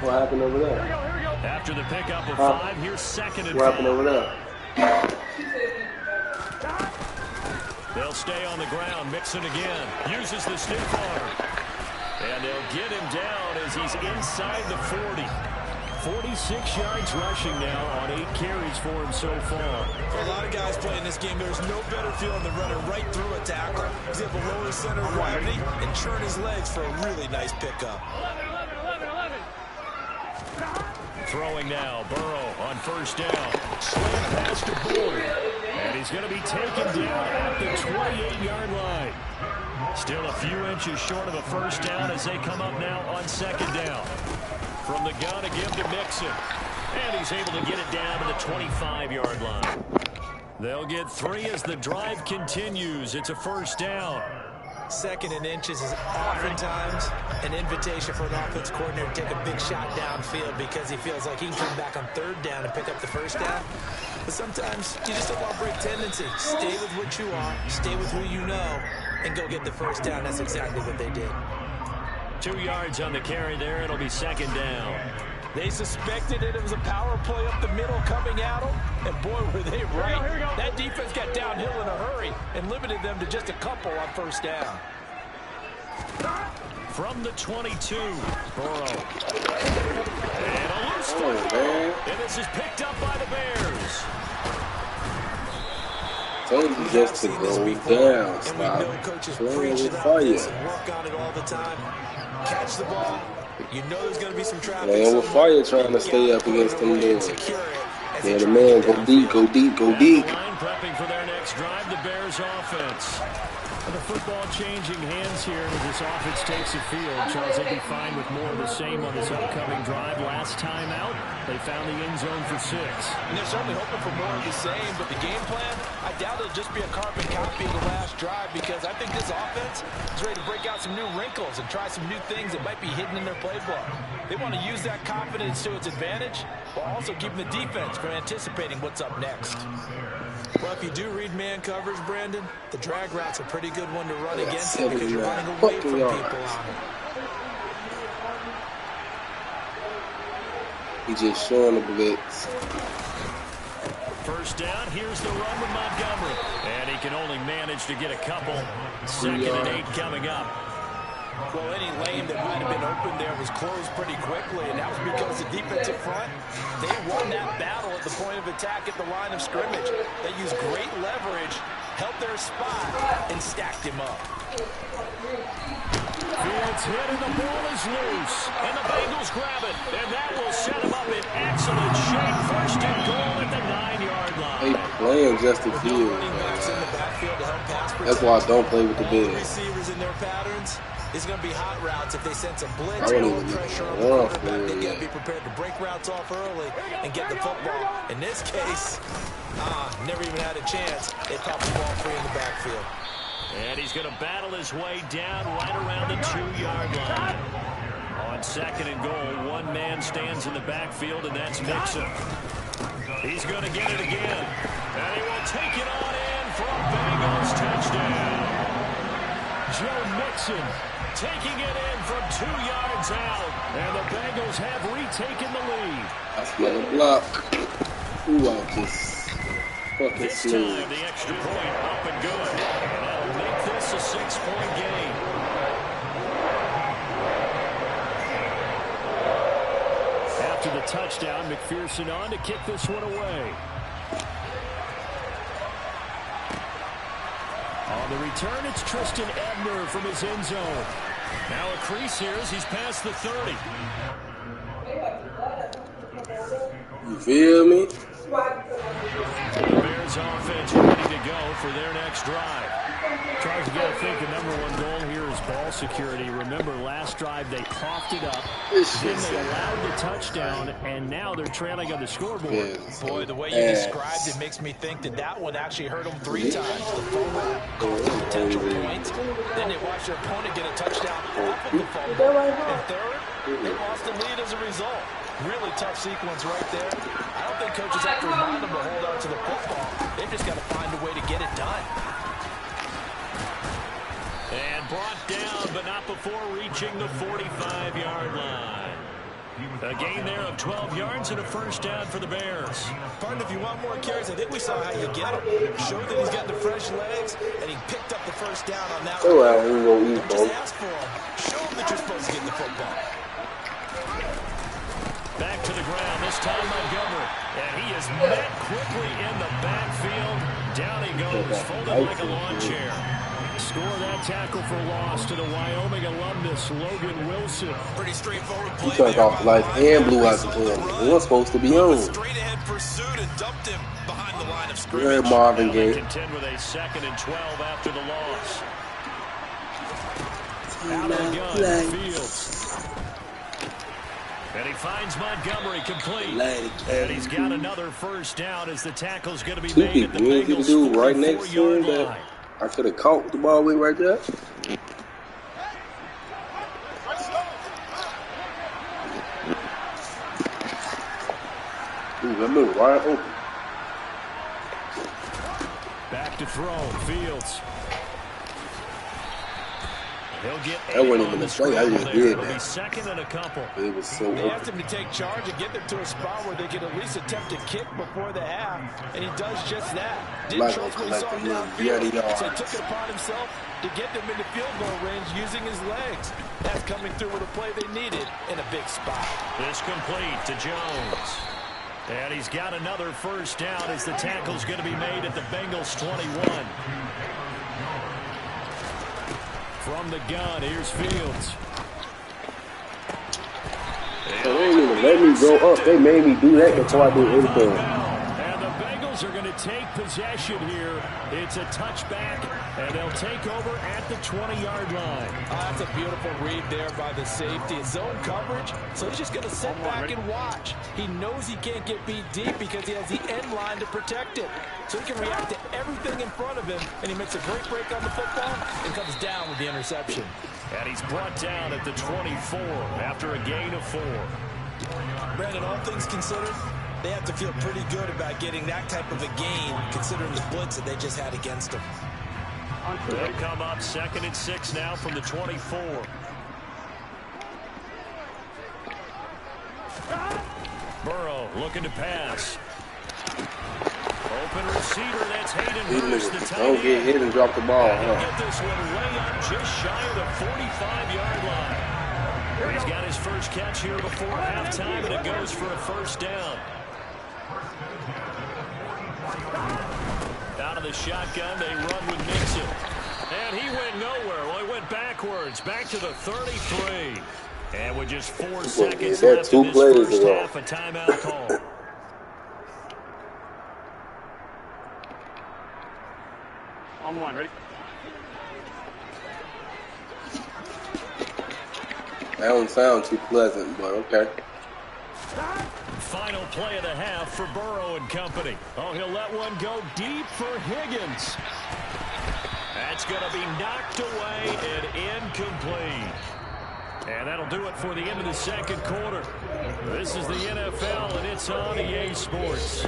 What happened over there? After the pickup of 5, here's 2nd and 5. What happened over there? They'll stay on the ground. Mixon again. Uses the stiff arm. And they'll get him down as he's inside the 40. 46 yards rushing now on 8 carries for him so far. For a lot of guys playing this game, there's no better feeling than running right through a tackle. He's able to lower his center of gravity and churn his legs for a really nice pickup. Throwing now, Burrow on first down. Slant past the board. And he's going to be taken down at the 28-yard line. Still a few inches short of a first down as they come up now on 2nd down. From the gun to give to Mixon. And he's able to get it down to the 25-yard line. They'll get 3 as the drive continues. It's a first down. 2nd and inches is oftentimes an invitation for an offense coordinator to take a big shot downfield because he feels like he can come back on 3rd down and pick up the first down. But sometimes you just don't want to break tendency. Stay with what you are, stay with who you know, and go get the first down. That's exactly what they did. 2 yards on the carry there. It'll be 2nd down. They suspected it was a power play up the middle coming at them, and boy, were they right. That defense got downhill in a hurry and limited them to just a couple on first down. From the 22, Burrow. And a loose one. And this is picked up by the Bears. Told you just to go down, stop playing with fire. Work on it all the time. Catch the ball. You know there's going to be some traffic. Man, with fire trying to stay up against them boys. Yeah, the man, go deep, go deep, go deep. Line prepping for their next drive, the Bears offense. And the football changing hands here as this offense takes the field. Charles, they'd be fine with more of the same on this upcoming drive. Last time out, they found the end zone for 6. And they're certainly hoping for more of the same, but the game plan, I doubt it'll just be a carbon copy of the last drive because I think this offense is ready to break out some new wrinkles and try some new things that might be hidden in their playbook. They want to use that confidence to its advantage while also keeping the defense from anticipating what's up next. Well, if you do read man coverage, Brandon, the drag route's a pretty good one to run against it because you're running away from people on it. He just showing the blitz. First down, here's the run with Montgomery. And he can only manage to get a couple. 2nd and 8 coming up. Well, any lane that might have been open there was closed pretty quickly, and that was because the defensive front, they won that battle at the point of attack at the line of scrimmage. They used great leverage, held their spot, and stacked him up. Fields hit and the ball is loose. And the Bengals grab it. And that will set him up in excellent shape. First and goal at the 9-yard line. They playing Justin Fields. That's why I don't play with the Bears. Receivers in their patterns. It's going to be hot routes if they sense a blitz or pressure on the quarterback. They got to be prepared to break routes off early and get the football. In this case, never even had a chance. They popped the ball free in the backfield. And he's going to battle his way down right around the 2-yard line. On 2nd and goal, one man stands in the backfield, and that's Mixon. He's going to get it again. And he will take it on in for a Bengals touchdown. Joe Mixon taking it in from 2 yards out. And the Bengals have retaken the lead. That's another block. Ooh, I just fucking this smooth. time, the extra point up and good. And that'll make this a 6-point game. After the touchdown, McPherson on to kick this one away. On the return, it's Tristan Ebner from his end zone. Now a crease here as he's past the 30. You feel me? The Bears offense ready to go for their next drive. Charles, you got to think the #1 goal here is ball security. Remember, last drive they coughed it up, then they allowed the touchdown, and now they're trailing on the scoreboard. Boy, the way you described it makes me think that one actually hurt them 3 times. The fumble cost them potential points. Then they watched their opponent get a touchdown off of the fumble. And third, they lost the lead as a result. Really tough sequence right there. I don't think coaches have to remind them to hold on to the football. They've just got to find a way to get it done. And brought down, but not before reaching the 45-yard line. A gain there of 12 yards and a first down for the Bears. Pardon, if you want more carries, I think we saw how you get him. Showed that he's got the fresh legs, and he picked up the first down on that one. Don't just ask for him. Show him that you're supposed to get the football. Back to the ground, this time Montgomery. And he is met quickly in the backfield. Down he goes, folded like a lawn chair. Score that tackle for loss to the Wyoming alumnus, Logan Wilson. Pretty straightforward play. He turned off the lights and blew out the camera. He was supposed to be on. Straight ahead pursuit and dumped him behind the line of scrimmage. Good Marvin Gaye. Contend with a 2nd and 12 after the loss. Out of the gun, Fields. And he finds Montgomery complete. And he's got another first down as the tackle's going to be made at the Bengals' 44-yard line. I could have caught the ball with right there. Ooh, that move wide open. Back to throw, Fields. He'll get that wasn't even a play. I just did that. that. 2nd and a couple. It was so They open. asked him to take charge and get them to a spot where they could at least attempt to kick before the half, and he does just that. Didn't trust what he saw downfield, so he took it upon himself to get them into field goal range using his legs. That's coming through with a play they needed in a big spot. This complete to Jones. And he's got another first down as the tackle's going to be made at the Bengals' 21. From the gun, here's Fields. So they didn't even let me go up. They made me do that before I did anything. And the Bengals are going to take possession here. It's a touchback, and they'll take over at the 20-yard line. That's a beautiful read there by the safety. It's zone coverage, so he's just going to sit back and watch. He knows he can't get beat deep because he has the end line to protect it. So he can react to everything in front of him, and he makes a great break on the football and comes down with the interception. And he's brought down at the 24 after a gain of 4. Brandon, all things considered, they have to feel pretty good about getting that type of a gain, considering the blitz that they just had against them. They'll come up 2nd and 6 now from the 24. Burrow looking to pass. Open receiver, that's Hayden Hurst, the tight end. Don't get hit and drop the ball, huh? Get this one way up just shy of the 45-yard line. He's got his first catch here before halftime, and it goes for a first down. Out of the shotgun, they run with Mixon. And he went nowhere. Well, he went backwards, back to the 33. And with just 4 seconds left in this first half, a timeout call. On one, ready? That don't sound too pleasant, but okay. Final play of the half for Burrow and company. Oh, he'll let one go deep for Higgins. That's going to be knocked away and incomplete. And that'll do it for the end of the second quarter. This is the NFL, and it's on EA Sports.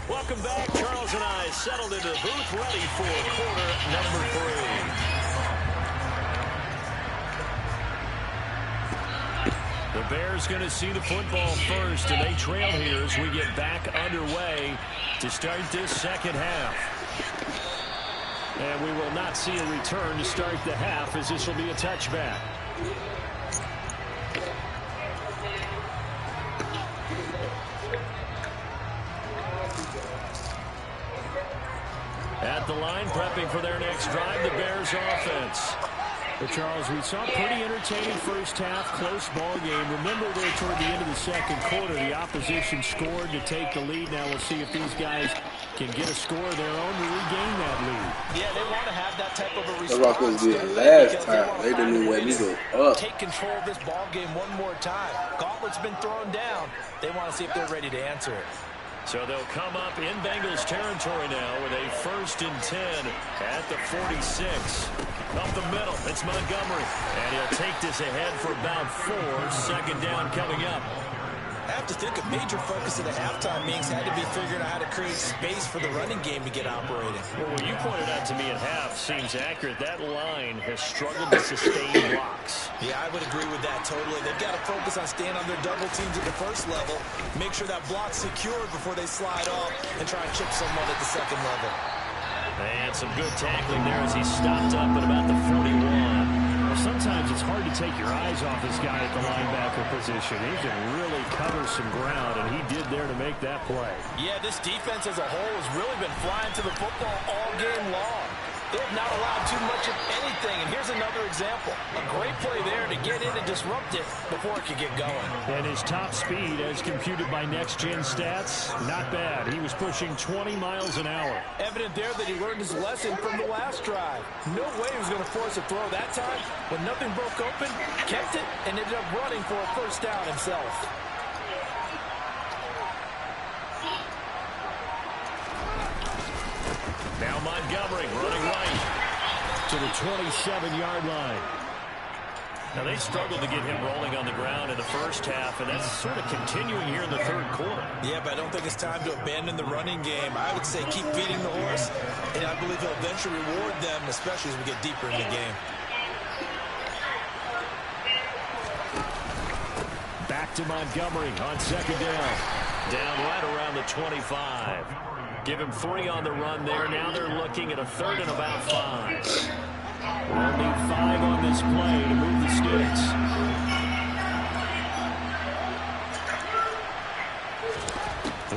Welcome back. Charles and I settled into the booth, ready for quarter number 3. The Bears going to see the football first, and they trail here as we get back underway to start this second half. And we will not see a return to start the half, as this will be a touchback. the line, prepping for their next drive, the Bears offense. But Charles, we saw a pretty entertaining first half, close ball game. Remember there toward the end of the second quarter, the opposition scored to take the lead. Now we'll see if these guys can get a score of their own to regain that lead. Yeah, they want to have that type of a response. That's what I was doing last time. They didn't even let me go up. Take control of this ball game one more time. Gauntlet's been thrown down. They want to see if they're ready to answer it. So they'll come up in Bengals territory now with a 1st and 10 at the 46. Up the middle, it's Montgomery. And he'll take this ahead for about 4. 2nd down coming up. I have to think a major focus of the halftime meetings had to be figuring out how to create space for the running game to get operating. Well, what you pointed out to me at half seems accurate. That line has struggled to sustain blocks. Yeah, I would agree with that totally. They've got to focus on staying on their double teams at the first level, make sure that block's secured before they slide off and try and chip someone at the second level. And some good tackling there as he stopped up at about the 41. Sometimes it's hard to take your eyes off this guy at the linebacker position. He can really cover some ground, and he did there to make that play. Yeah, this defense as a whole has really been flying to the football all game long. They have not allowed too much of anything, and here's another example. A great play there to get in and disrupt it before it could get going. And his top speed, as computed by next-gen stats, not bad. He was pushing 20 miles an hour. Evident there that he learned his lesson from the last drive. No way he was going to force a throw that time. When nothing broke open, kept it, and ended up running for a 1st down himself. Now Montgomery running right to the 27-yard line. Now they struggled to get him rolling on the ground in the first half, and that's sort of continuing here in the 3rd quarter. Yeah, but I don't think it's time to abandon the running game. I would say keep feeding the horse, and I believe he'll eventually reward them, especially as we get deeper in the game. Back to Montgomery on 2nd down. Down right around the 25. Give him 3 on the run there. Now they're looking at a 3rd and about 5. We'll need 5 on this play to move the sticks.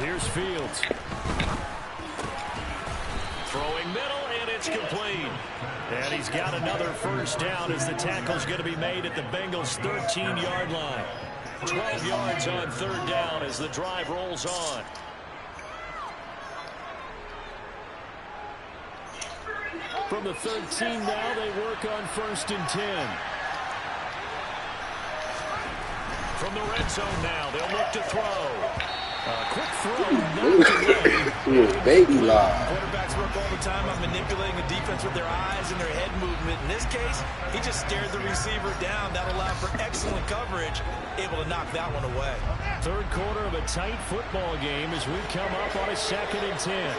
Here's Fields. Throwing middle, and it's complete. And he's got another 1st down as the tackle's going to be made at the Bengals' 13-yard line. 12 yards on 3rd down as the drive rolls on. From the 13 now, they work on 1st and 10. From the red zone now, they'll look to throw. Quick throw, knocked away. Baby live. Quarterbacks work all the time on manipulating the defense with their eyes and their head movement. In this case, he just stared the receiver down. That allowed for excellent coverage, able to knock that one away. 3rd quarter of a tight football game as we come up on a 2nd and 10.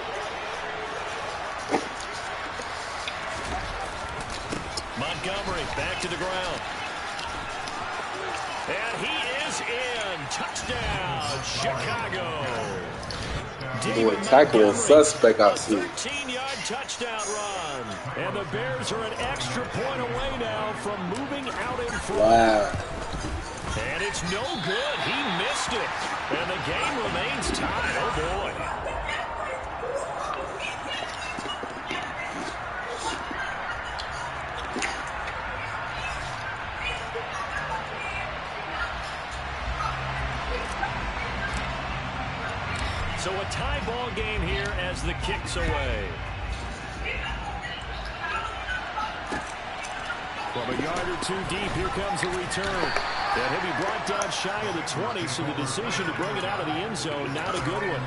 Montgomery back to the ground. And he is in. Touchdown, Chicago. Boy, tackling suspect out here. 13-yard touchdown run. And the Bears are an extra point away now from moving out in front. Wow. And it's no good. He missed it. And the game remains tied. Oh, boy. So a tie ball game here as the kick's away. From a yard or 2 deep, here comes a return. And he'll be brought down shy of the 20, so the decision to bring it out of the end zone, not a good one.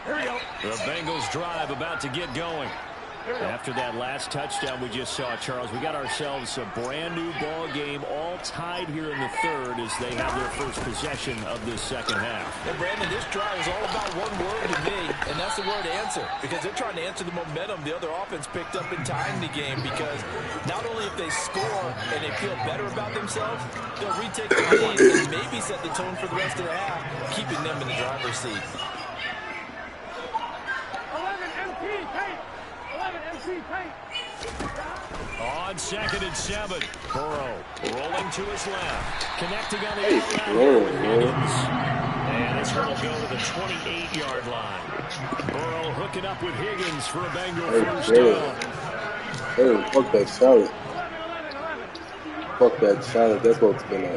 Here we go. The Bengals drive about to get going. After that last touchdown we just saw, Charles, we got ourselves a brand new ball game, all tied here in the 3rd as they have their first possession of this 2nd half. And Brandon, this drive is all about one word to me, and that's the word answer. Because they're trying to answer the momentum the other offense picked up in tying the game. Because not only if they score and they feel better about themselves, they'll retake the lead and maybe set the tone for the rest of the half, keeping them in the driver's seat. On 2nd and 7. Burrow rolling to his left. Connecting on the Hey, outside with Higgins. And this one will go to the 28-yard line. Burrow hooking up with Higgins for a Bengal first down. Hey, fuck that challenge. Fuck that challenge. That's what's been a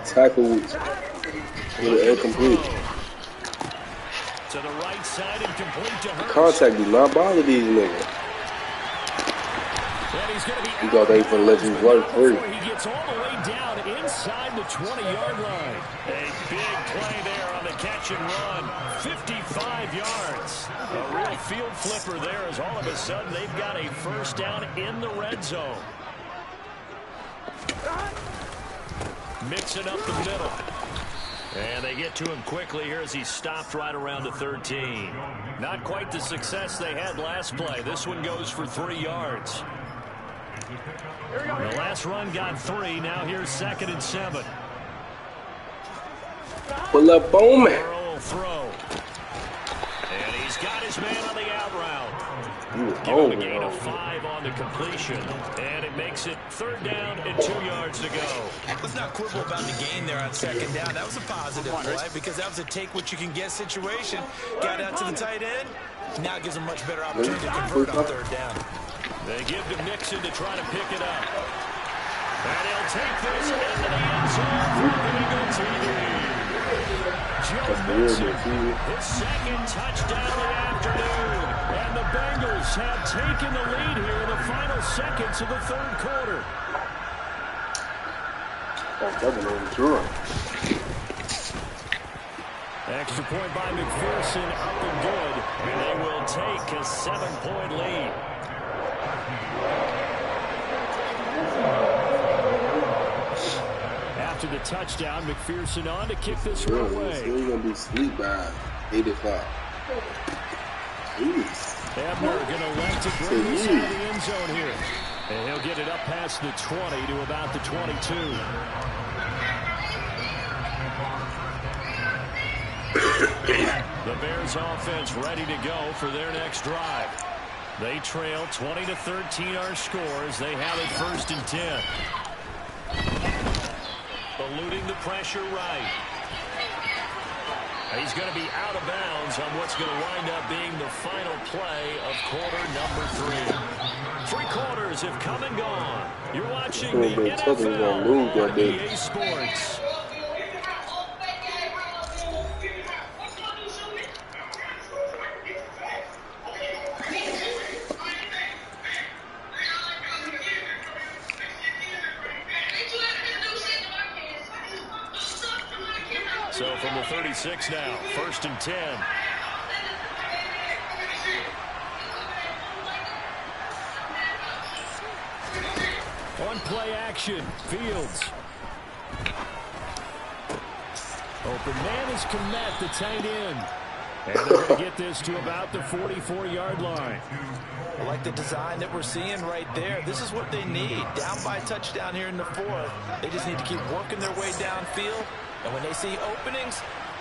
tackle with an incomplete. To the right side and complete to Hurst. Contact do not bother these niggas. You thought they for let you run free. He gets all the way down inside the 20-yard line. A big play there on the catch and run. 55 yards. A real field flipper there as all of a sudden they've got a first down in the red zone. Mixing up the middle. And they get to him quickly here as he stopped right around the 13. Not quite the success they had last play. This one goes for 3 yards. The last run got 3. Now here's 2nd and 7. Pull up, Bowman. Burrow will throw. And he's got his man on the out route. Give him a gain of 5 on the completion. And it makes it 3rd down and 2 yards to go. Let's not quibble about the gain there on 2nd down. That was a positive play because that was a take-what-you-can-get situation. Got out to the tight end. Now it gives them much better opportunity to convert on 3rd down. They give to Mixon to try to pick it up. And he'll take this into the end zone for Bengal TV. Joe Mixon, his 2nd touchdown of the afternoon. And the Bengals have taken the lead here in the final seconds of the 3rd quarter. Extra point by McPherson, up and good. And they will take a 7-point lead. After the touchdown, McPherson on to kick this one away. He's going to be asleep by 8 o'clock. Ebner going to let it bring this out of the end zone here. And he'll get it up past the 20 to about the 22. The Bears offense ready to go for their next drive. They trail 20-13 our scores. They have it 1st and 10. Eluding the pressure right. He's going to be out of bounds on what's going to wind up being the final play of quarter number 3. 3 quarters have come and gone. You're watching the NFL on EA Sports. So from the 36 now, 1st and 10. On play action, Fields. Open man is Komet, the tight end. And they're going to get this to about the 44-yard line. I like the design that we're seeing right there. This is what they need. Down by a touchdown here in the 4th. They just need to keep working their way downfield. And when they see openings,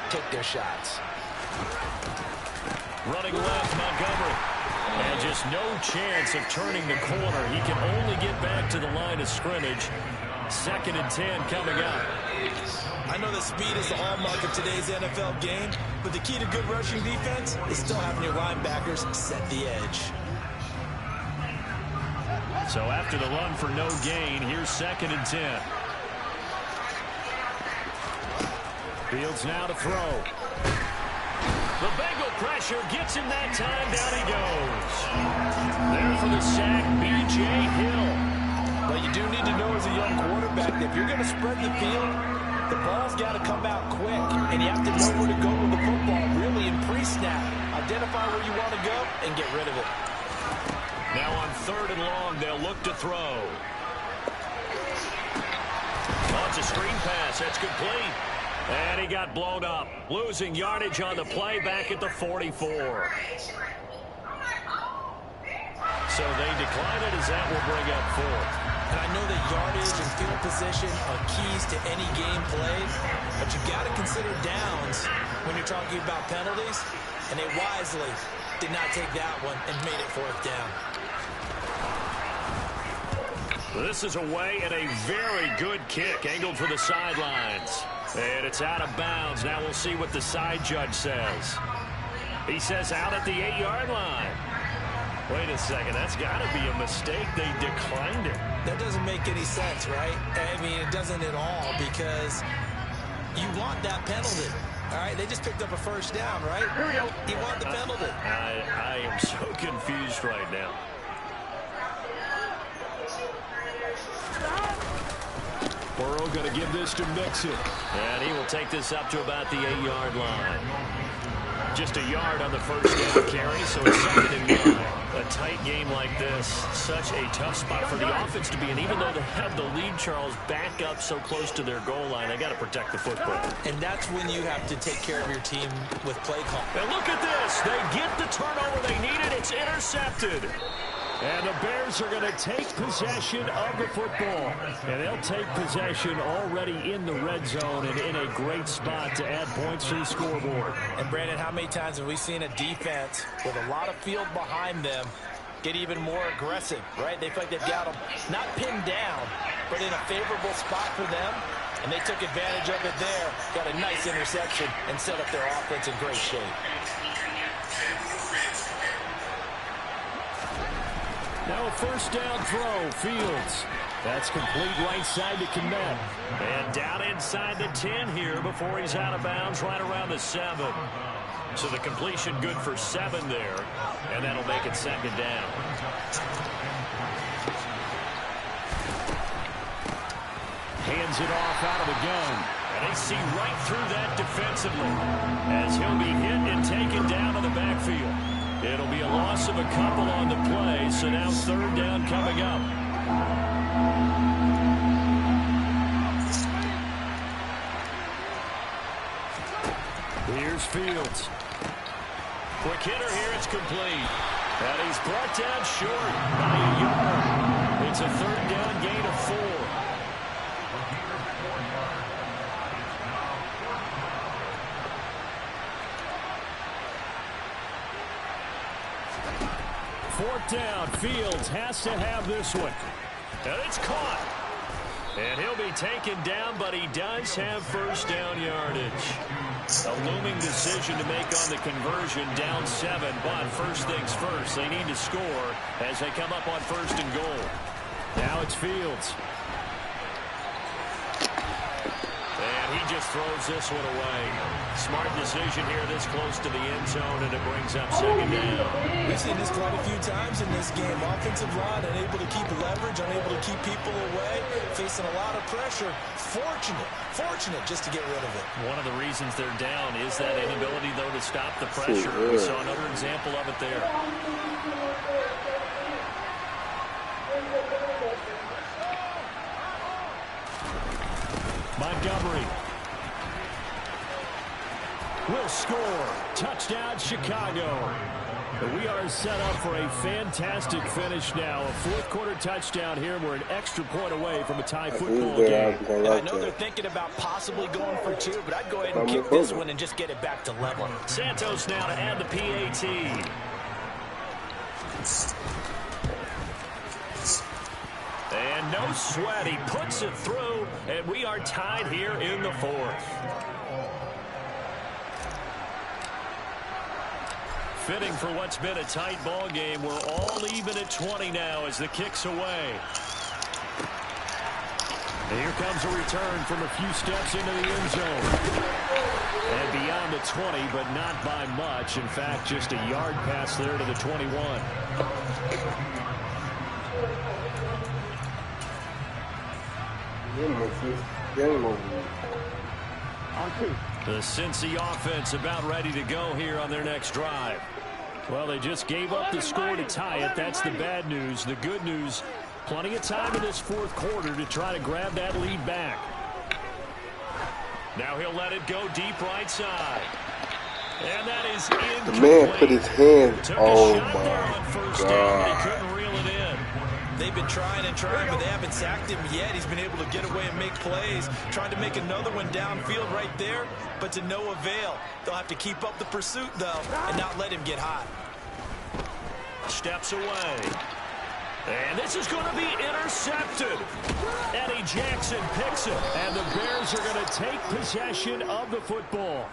take their shots. Running left, Montgomery. And just no chance of turning the corner. He can only get back to the line of scrimmage. 2nd and 10 coming up. I know that speed is the hallmark of today's NFL game, but the key to good rushing defense is still having your linebackers set the edge. So after the run for no gain, here's 2nd and 10. Fields now to throw. The Bengal pressure gets him that time. Down he goes. There for the sack, B.J. Hill. But you do need to know as a young quarterback that if you're going to spread the field, the ball's got to come out quick. And you have to know where to go with the football, really, in pre-snap. Identify where you want to go and get rid of it. Now on 3rd and long, they'll look to throw. Oh, it's a screen pass. That's complete. And he got blown up, losing yardage on the play back at the 44. So they decline it as that will bring up 4th. And I know that yardage and field position are keys to any game played, but you've got to consider downs when you're talking about penalties, and they wisely did not take that one and made it 4th down. This is away and a very good kick angled for the sidelines. And it's out of bounds. Now we'll see what the side judge says. He says out at the 8-yard line. Wait a second. That's got to be a mistake. They declined it. That doesn't make any sense, right? I mean, it doesn't at all because you want that penalty. All right, they just picked up a first down, right? You want the penalty. I am so confused right now. Burrow going to give this to Mixon. And he will take this up to about the 8-yard line. Just a yard on the first down carry, so it's 2nd and 9. A tight game like this, such a tough spot for the offense to be in. Even though they have the lead, Charles, back up so close to their goal line, they got to protect the football. And that's when you have to take care of your team with play call. And look at this. They get the turnover they needed. It's intercepted. And the Bears are going to take possession of the football. And they'll take possession already in the red zone and in a great spot to add points to the scoreboard. And, Brandon, how many times have we seen a defense with a lot of field behind them get even more aggressive, right? They feel like they've got them not pinned down, but in a favorable spot for them. And they took advantage of it there. Got a nice interception and set up their offense in great shape. Now a first down throw, Fields. That's complete right side to Kmet. And down inside the 10 here before he's out of bounds right around the 7. So the completion good for 7 there. And that'll make it 2nd down. Hands it off out of the gun. And they see right through that defensively as he'll be hit and taken down in the backfield. It'll be a loss of a couple on the play, so now 3rd down coming up. Here's Fields. Quick hitter here, it's complete. And he's brought down short by a yard. It's a 3rd down gain of 4. Fourth down, Fields has to have this one. And it's caught. And he'll be taken down, but he does have first down yardage. A looming decision to make on the conversion, down 7. But first things first, they need to score as they come up on 1st and goal. Now it's Fields. And he just throws this one away. Smart decision here this close to the end zone, and it brings up 2nd down. We've seen this quite a few times in this game. Offensive line unable to keep leverage, unable to keep people away, facing a lot of pressure. Fortunate just to get rid of it. One of the reasons they're down is that inability, though, to stop the pressure. We saw another example of it there. Montgomery will score. Touchdown, Chicago. We are set up for a fantastic finish now. A 4th quarter touchdown here. We're an extra point away from a tie football game. I know they're thinking about possibly going for 2, but I'd go ahead and kick this one and just get it back to level. Santos now to add the PAT. And no sweat. He puts it through, and we are tied here in the 4th. Fitting for what's been a tight ball game. We're all even at 20 now as the kick's away. And here comes a return from a few steps into the end zone. And beyond the 20, but not by much. In fact, just a yard pass there to the 21. Game over. The Cincy offense about ready to go here on their next drive. Well, they just gave up the score to tie it. That's the bad news. The good news, plenty of time in this 4th quarter to try to grab that lead back. Now he'll let it go deep right side. And that is incomplete. The man put his hand. Took Oh, a shot my there on first God. down, but he couldn't reel it in. They've been trying and trying, but they haven't sacked him yet. He's been able to get away and make plays. Trying to make another one downfield right there, but to no avail. They'll have to keep up the pursuit, though, and not let him get hot. Steps away. And this is going to be intercepted. Eddie Jackson picks it, and the Bears are going to take possession of the football.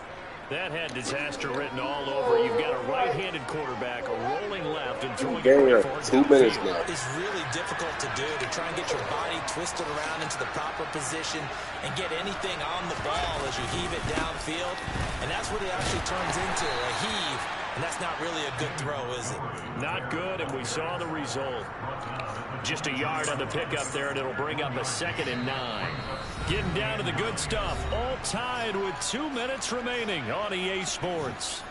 That had disaster written all over. You've got a right-handed quarterback, a rolling left, and throwing it for 2 minutes now. It's really difficult to do, to try and get your body twisted around into the proper position and get anything on the ball as you heave it downfield. And that's what it actually turns into, a heave. And that's not really a good throw, is it? Not good, and we saw the result. Just a yard on the pickup there, and it'll bring up a 2nd and 9. Getting down to the good stuff. All tied with 2 minutes remaining on EA Sports.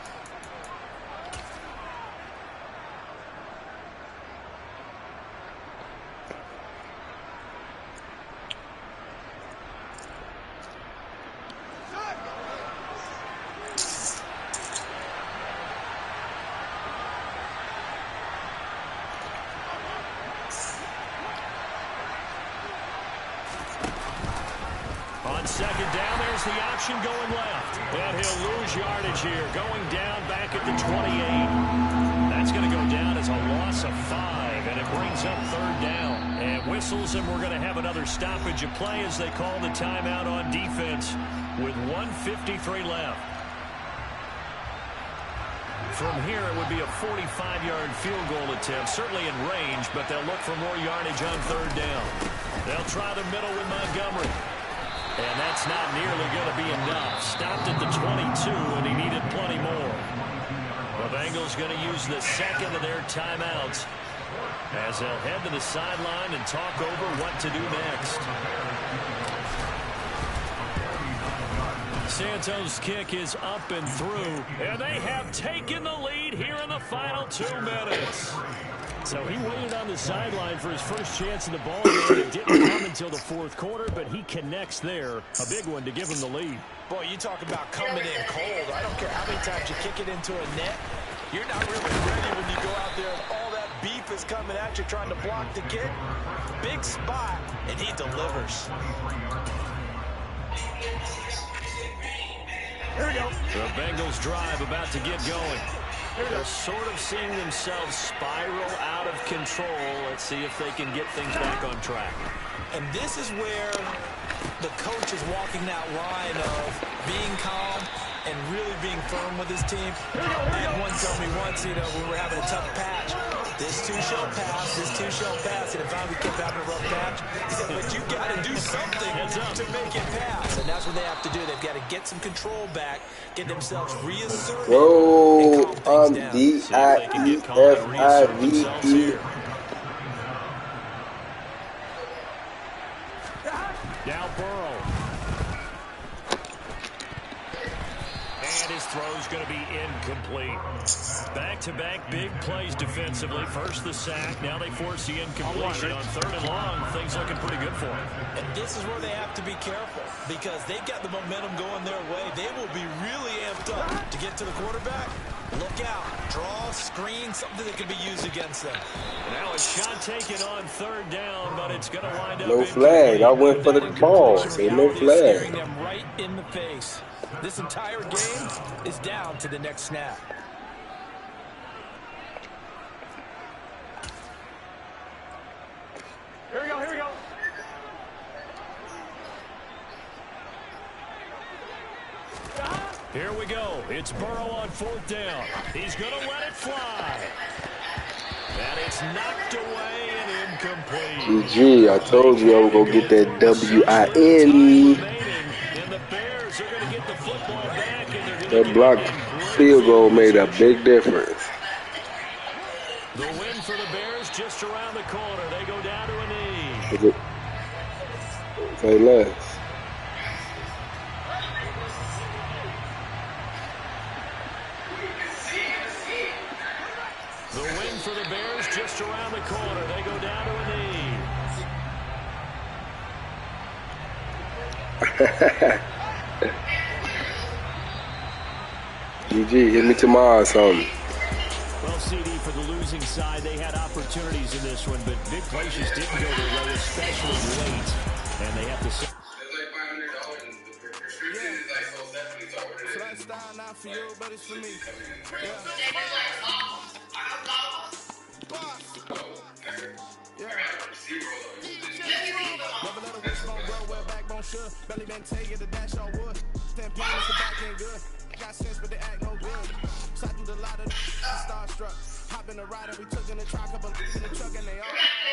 On 2nd down, there's the option going left. And he'll lose yardage here. Going down back at the 28. That's going to go down as a loss of 5. And it brings up 3rd down. And whistles, and we're going to have another stoppage of play as they call the timeout on defense with 1:53 left. From here, it would be a 45-yard field goal attempt, certainly in range, but they'll look for more yardage on 3rd down. They'll try the middle with Montgomery. And that's not nearly going to be enough. Stopped at the 22, and he needed plenty more. The Bengals going to use the 2nd of their timeouts as they'll head to the sideline and talk over what to do next. Santos' kick is up and through, and they have taken the lead here in the final 2 minutes. So he waited on the sideline for his first chance in the ball game. It didn't come until the 4th quarter, but he connects there. A big one to give him the lead. Boy, you talk about coming in cold. I don't care how many times you kick it into a net. You're not really ready when you go out there and all that beef is coming at you trying to block the kick. Big spot, and he delivers. Here we go. The Bengals drive about to get going. They're sort of seeing themselves spiral out of control. Let's see if they can get things back on track. And this is where the coach is walking that line of being calm and really being firm with his team. I had one tell me once, when we were having a tough patch, this too shall pass, this too shall pass, and if we kept having a rough patch, he said, but you got to do something to make it pass. And that's what they have to do. They've got to get some control back, get themselves reasserted. Whoa, I'm D-I-E-F-I-V-E. Now Burrow. And his throw's going to be incomplete. Back-to-back big plays defensively. First the sack. Now they force the incompletion on 3rd and long. Things looking pretty good for them. And this is where they have to be careful because they've got the momentum going their way. They will be really amped up to get to the quarterback. Look out. Draw, screen, something that can be used against them. Now a shot taken on 3rd down, but it's going to wind up. No flag. I went for the ball, so no flag. Staring them right in the face. This entire game is down to the next snap. Here we go, here we go. Here we go. It's Burrow on 4th down. He's going to let it fly. And it's knocked away and incomplete. GG, I told you I was going to get that W-I-N. That blocked field goal made a big difference. The win for the Bears just around the corner. They go down to a knee. Say less. The win for the Bears just around the corner. They go down to a knee. GG, hit me tomorrow or something. Well, CD, for the losing side, they had opportunities in this one, but big plays just didn't go their way, especially late. And they have to say. It's like $500 and the prescription is like so definitely so what it is. So that style not for you, but it's for me. Yeah. Really been taking the dash on wood. 10 pounds, the back ain't good. Got sense, but they act no good. So I do the lot of starstruck. Hop in the ride and we took in the truck, up in the truck and they all.